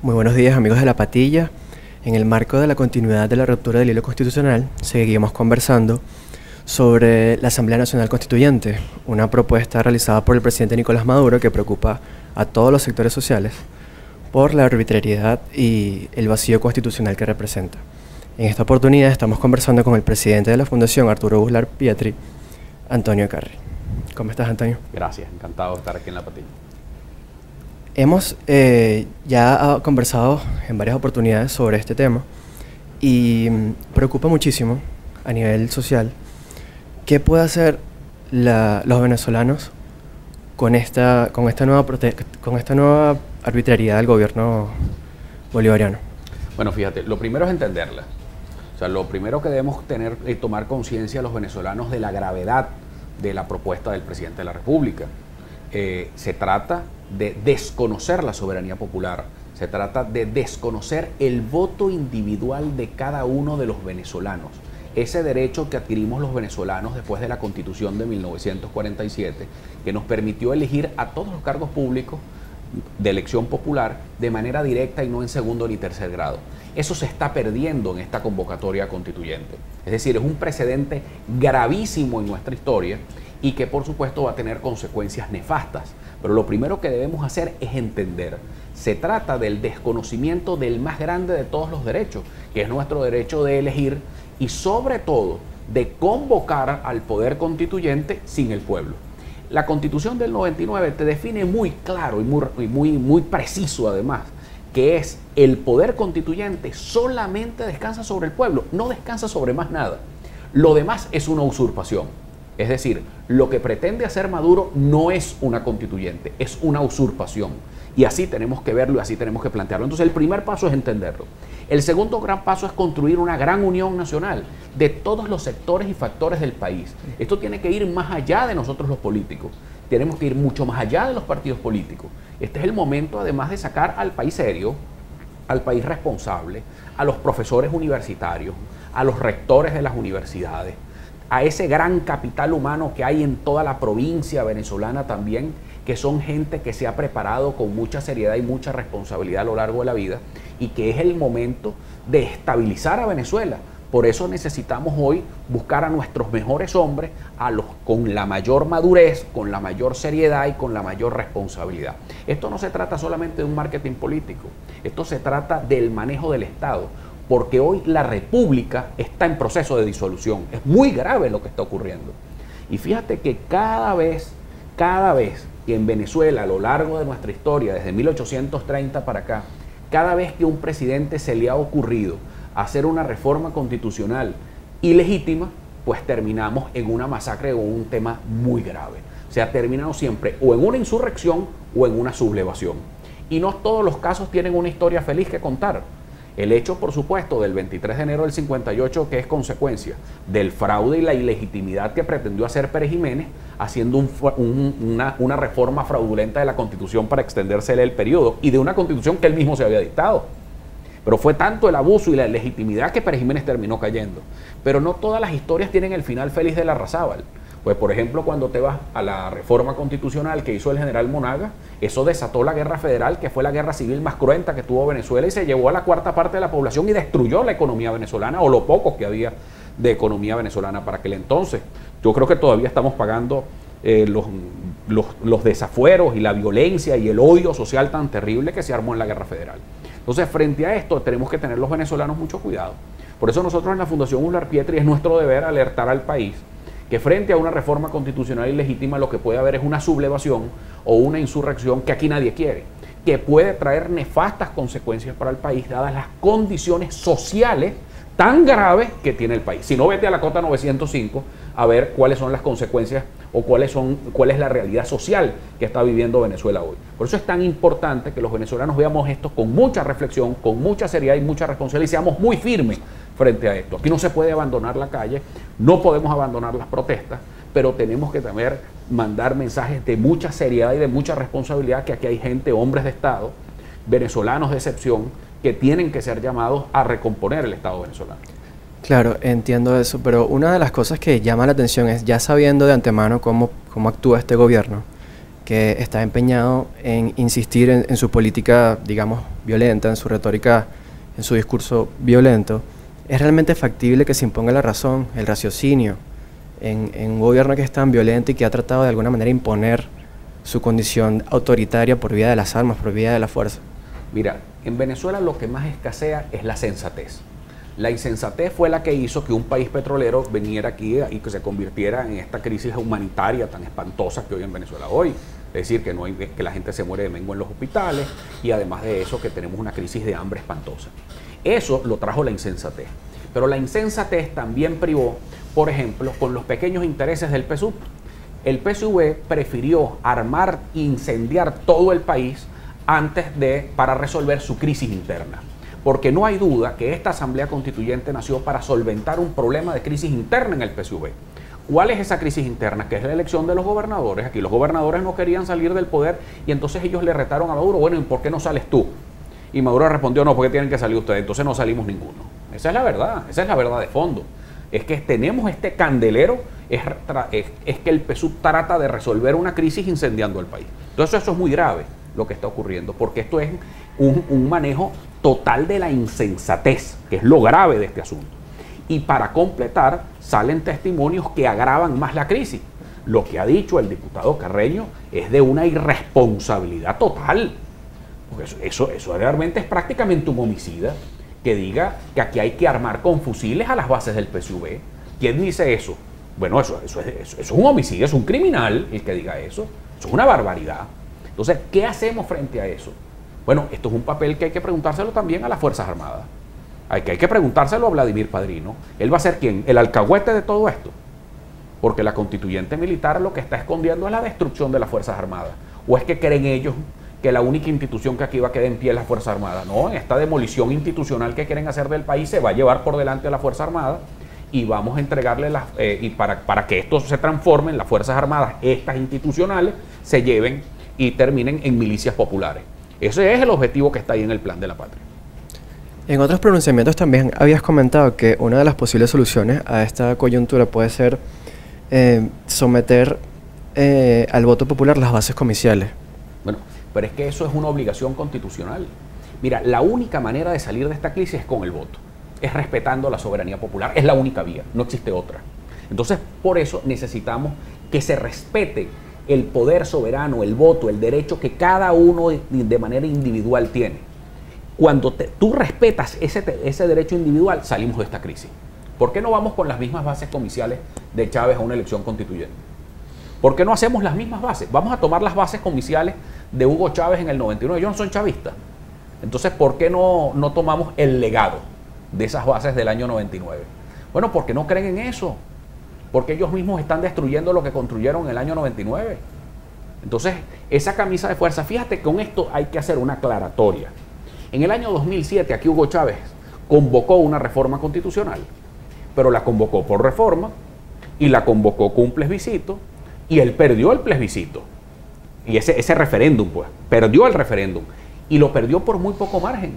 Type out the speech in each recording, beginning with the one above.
Muy buenos días, amigos de La Patilla. En el marco de la continuidad de la ruptura del hilo constitucional, seguimos conversando sobre la Asamblea Nacional Constituyente, una propuesta realizada por el presidente Nicolás Maduro que preocupa a todos los sectores sociales por la arbitrariedad y el vacío constitucional que representa. En esta oportunidad estamos conversando con el presidente de la Fundación Arturo Uslar Pietri, Antonio Carri. ¿Cómo estás, Antonio? Gracias, encantado de estar aquí en La Patilla. Hemos ya conversado en varias oportunidades sobre este tema y preocupa muchísimo a nivel social qué puede hacer los venezolanos con esta nueva arbitrariedad del gobierno bolivariano. Bueno, fíjate, lo primero es entenderla. O sea, lo primero que debemos tener y tomar conciencia los venezolanos de la gravedad de la propuesta del presidente de la República. Se trata de desconocer la soberanía popular, se trata de desconocer el voto individual de cada uno de los venezolanos. Ese derecho que adquirimos los venezolanos después de la Constitución de 1947, que nos permitió elegir a todos los cargos públicos de elección popular de manera directa y no en segundo ni tercer grado. Eso se está perdiendo en esta convocatoria constituyente. Es decir, es un precedente gravísimo en nuestra historia y que por supuesto va a tener consecuencias nefastas. Pero lo primero que debemos hacer es entender. Se trata del desconocimiento del más grande de todos los derechos, que es nuestro derecho de elegir y sobre todo de convocar al poder constituyente sin el pueblo. La Constitución del 99 te define muy claro y muy preciso además, que es el poder constituyente solamente descansa sobre el pueblo, no descansa sobre más nada. Lo demás es una usurpación. Es decir, lo que pretende hacer Maduro no es una constituyente, es una usurpación. Y así tenemos que verlo y así tenemos que plantearlo. Entonces el primer paso es entenderlo. El segundo gran paso es construir una gran unión nacional de todos los sectores y factores del país. Esto tiene que ir más allá de nosotros los políticos. Tenemos que ir mucho más allá de los partidos políticos. Este es el momento además de sacar al país serio, al país responsable, a los profesores universitarios, a los rectores de las universidades, a ese gran capital humano que hay en toda la provincia venezolana también, que son gente que se ha preparado con mucha seriedad y mucha responsabilidad a lo largo de la vida y que es el momento de estabilizar a Venezuela. Por eso necesitamos hoy buscar a nuestros mejores hombres, con la mayor madurez, con la mayor seriedad y con la mayor responsabilidad. Esto no se trata solamente de un marketing político, esto se trata del manejo del Estado, porque hoy la República está en proceso de disolución. Es muy grave lo que está ocurriendo. Y fíjate que cada vez que en Venezuela, a lo largo de nuestra historia, desde 1830 para acá, cada vez que un presidente se le ha ocurrido hacer una reforma constitucional ilegítima, pues terminamos en una masacre o un tema muy grave. O sea, terminamos siempre o en una insurrección o en una sublevación. Y no todos los casos tienen una historia feliz que contar. El hecho, por supuesto, del 23 de enero del 58, que es consecuencia del fraude y la ilegitimidad que pretendió hacer Pérez Jiménez, haciendo una reforma fraudulenta de la Constitución para extendérsele el periodo, y de una Constitución que él mismo se había dictado. Pero fue tanto el abuso y la ilegitimidad que Pérez Jiménez terminó cayendo. Pero no todas las historias tienen el final feliz de Larrazábal. Pues, por ejemplo, cuando te vas a la reforma constitucional que hizo el general Monagas, eso desató la guerra federal, que fue la guerra civil más cruenta que tuvo Venezuela y se llevó a la cuarta parte de la población y destruyó la economía venezolana o lo poco que había de economía venezolana para aquel entonces. Yo creo que todavía estamos pagando los desafueros y la violencia y el odio social tan terrible que se armó en la guerra federal. Entonces, frente a esto, tenemos que tener los venezolanos mucho cuidado. Por eso nosotros en la Fundación Uslar Pietri es nuestro deber alertar al país que frente a una reforma constitucional ilegítima lo que puede haber es una sublevación o una insurrección que aquí nadie quiere, que puede traer nefastas consecuencias para el país dadas las condiciones sociales tan graves que tiene el país. Si no, vete a la Cota 905 a ver cuáles son las consecuencias o cuál es la realidad social que está viviendo Venezuela hoy. Por eso es tan importante que los venezolanos veamos esto con mucha reflexión, con mucha seriedad y mucha responsabilidad y seamos muy firmes frente a esto. Aquí no se puede abandonar la calle, no podemos abandonar las protestas, pero tenemos que también mandar mensajes de mucha seriedad y de mucha responsabilidad, que aquí hay gente, hombres de Estado, venezolanos de excepción, que tienen que ser llamados a recomponer el Estado venezolano. Claro, entiendo eso, pero una de las cosas que llama la atención es, ya sabiendo de antemano cómo actúa este gobierno, que está empeñado en insistir en su política, digamos, violenta, en su retórica, en su discurso violento, ¿es realmente factible que se imponga la razón, el raciocinio, en un gobierno que es tan violento y que ha tratado de alguna manera imponer su condición autoritaria por vía de las armas, por vía de la fuerza? Mira, en Venezuela lo que más escasea es la sensatez. La insensatez fue la que hizo que un país petrolero viniera aquí y que se convirtiera en esta crisis humanitaria tan espantosa que hoy en Venezuela hoy. Es decir, que la gente se muere de mengo en los hospitales y además de eso que tenemos una crisis de hambre espantosa. Eso lo trajo la insensatez. Pero la insensatez también privó, por ejemplo, con los pequeños intereses del PSUV. El PSUV prefirió armar e incendiar todo el país para resolver su crisis interna. Porque no hay duda que esta Asamblea Constituyente nació para solventar un problema de crisis interna en el PSUV. ¿Cuál es esa crisis interna? Que es la elección de los gobernadores. Aquí los gobernadores no querían salir del poder y entonces ellos le retaron a Maduro, bueno, ¿y por qué no sales tú? Y Maduro respondió, no, porque tienen que salir ustedes, entonces no salimos ninguno. Esa es la verdad de fondo. Es que tenemos este candelero, es que el PSUV trata de resolver una crisis incendiando el país. Entonces eso es muy grave lo que está ocurriendo, porque esto es un manejo total de la insensatez, que es lo grave de este asunto. Y para completar, salen testimonios que agravan más la crisis. Lo que ha dicho el diputado Carreño es de una irresponsabilidad total. Porque eso realmente es prácticamente un homicida, que diga que aquí hay que armar con fusiles a las bases del PSUV. ¿Quién dice eso? Bueno, eso es un homicidio, es un criminal el que diga eso. Eso es una barbaridad. Entonces, ¿qué hacemos frente a eso? Bueno, esto es un papel que hay que preguntárselo también a las Fuerzas Armadas. Hay que preguntárselo a Vladimir Padrino. ¿Él va a ser quién? ¿El alcahuete de todo esto? Porque la constituyente militar lo que está escondiendo es la destrucción de las Fuerzas Armadas. ¿O es que creen ellos que la única institución que aquí va a quedar en pie es la Fuerza Armada? No, en esta demolición institucional que quieren hacer del país se va a llevar por delante a la Fuerza Armada y vamos a entregarle para que esto se transforme en las Fuerzas Armadas, estas institucionales, se lleven y terminen en milicias populares. Ese es el objetivo que está ahí en el Plan de la Patria. En otros pronunciamientos también habías comentado que una de las posibles soluciones a esta coyuntura puede ser someter al voto popular las bases comiciales. Bueno, pero es que eso es una obligación constitucional. Mira, la única manera de salir de esta crisis es con el voto, es respetando la soberanía popular, es la única vía, no existe otra. Entonces, por eso necesitamos que se respete el poder soberano, el voto, el derecho que cada uno de manera individual tiene. Cuando tú respetas ese derecho individual, salimos de esta crisis. ¿Por qué no vamos con las mismas bases comiciales de Chávez a una elección constituyente? ¿Por qué no hacemos las mismas bases? Vamos a tomar las bases comiciales de Hugo Chávez en el 99. Yo no soy chavista. Entonces, ¿por qué no tomamos el legado de esas bases del año 99? Bueno, porque no creen en eso. Porque ellos mismos están destruyendo lo que construyeron en el año 99. Entonces, esa camisa de fuerza, fíjate que con esto hay que hacer una aclaratoria. En el año 2007, aquí Hugo Chávez convocó una reforma constitucional, pero la convocó por reforma y la convocó con un plebiscito y él perdió el plebiscito. Y ese referéndum, pues, perdió el referéndum y lo perdió por muy poco margen.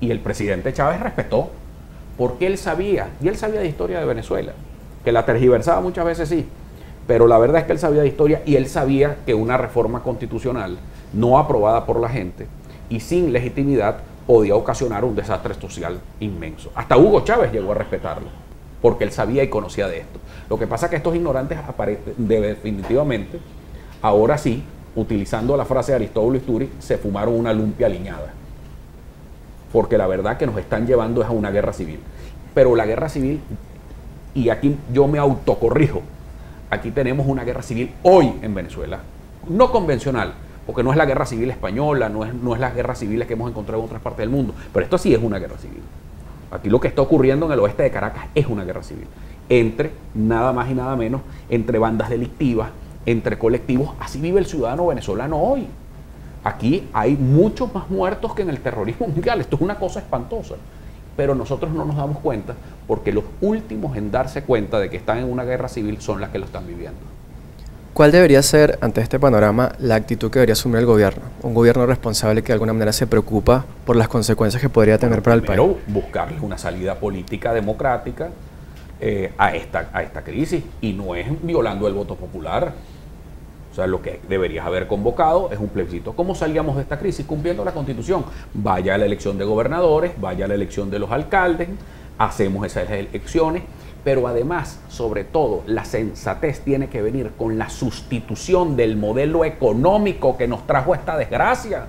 Y el presidente Chávez respetó, porque él sabía, y él sabía de historia de Venezuela, que la tergiversaba muchas veces sí, pero la verdad es que él sabía de historia y él sabía que una reforma constitucional no aprobada por la gente y sin legitimidad podía ocasionar un desastre social inmenso. Hasta Hugo Chávez llegó a respetarlo, porque él sabía y conocía de esto. Lo que pasa es que estos ignorantes definitivamente, ahora sí, utilizando la frase de Aristóbulo Istúriz, se fumaron una lumpia liñada. Porque la verdad que nos están llevando es a una guerra civil. Pero la guerra civil, y aquí yo me autocorrijo, aquí tenemos una guerra civil hoy en Venezuela, no convencional, porque no es la guerra civil española, no es las guerras civiles que hemos encontrado en otras partes del mundo, pero esto sí es una guerra civil. Aquí lo que está ocurriendo en el oeste de Caracas es una guerra civil, entre nada más y nada menos, entre bandas delictivas, entre colectivos. Así vive el ciudadano venezolano hoy. Aquí hay muchos más muertos que en el terrorismo mundial. Esto es una cosa espantosa, pero nosotros no nos damos cuenta, porque los últimos en darse cuenta de que están en una guerra civil son las que lo están viviendo. ¿Cuál debería ser, ante este panorama, la actitud que debería asumir el gobierno? Un gobierno responsable que de alguna manera se preocupa por las consecuencias que podría tener para el país. Primero, buscarle una salida política democrática a esta crisis, y no es violando el voto popular. O sea, lo que deberías haber convocado es un plebiscito. ¿Cómo salíamos de esta crisis? Cumpliendo la Constitución. Vaya a la elección de gobernadores, vaya a la elección de los alcaldes, hacemos esas elecciones, pero además, sobre todo, la sensatez tiene que venir con la sustitución del modelo económico que nos trajo esta desgracia.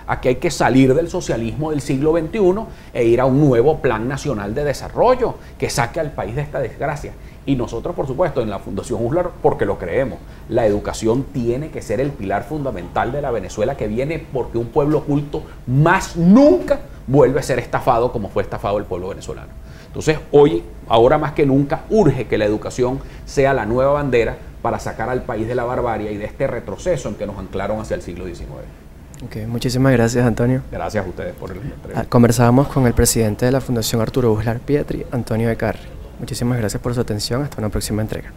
Aquí hay que salir del socialismo del siglo XXI e ir a un nuevo plan nacional de desarrollo que saque al país de esta desgracia. Y nosotros, por supuesto, en la Fundación USLAR, porque lo creemos, la educación tiene que ser el pilar fundamental de la Venezuela que viene, porque un pueblo culto más nunca vuelve a ser estafado como fue estafado el pueblo venezolano. Entonces, hoy, ahora más que nunca, urge que la educación sea la nueva bandera para sacar al país de la barbarie y de este retroceso en que nos anclaron hacia el siglo XIX. Okay, muchísimas gracias, Antonio. Gracias a ustedes por el entrevista. Conversábamos con el presidente de la Fundación Arturo Uslar Pietri, Antonio Becarri. Muchísimas gracias por su atención. Hasta una próxima entrega.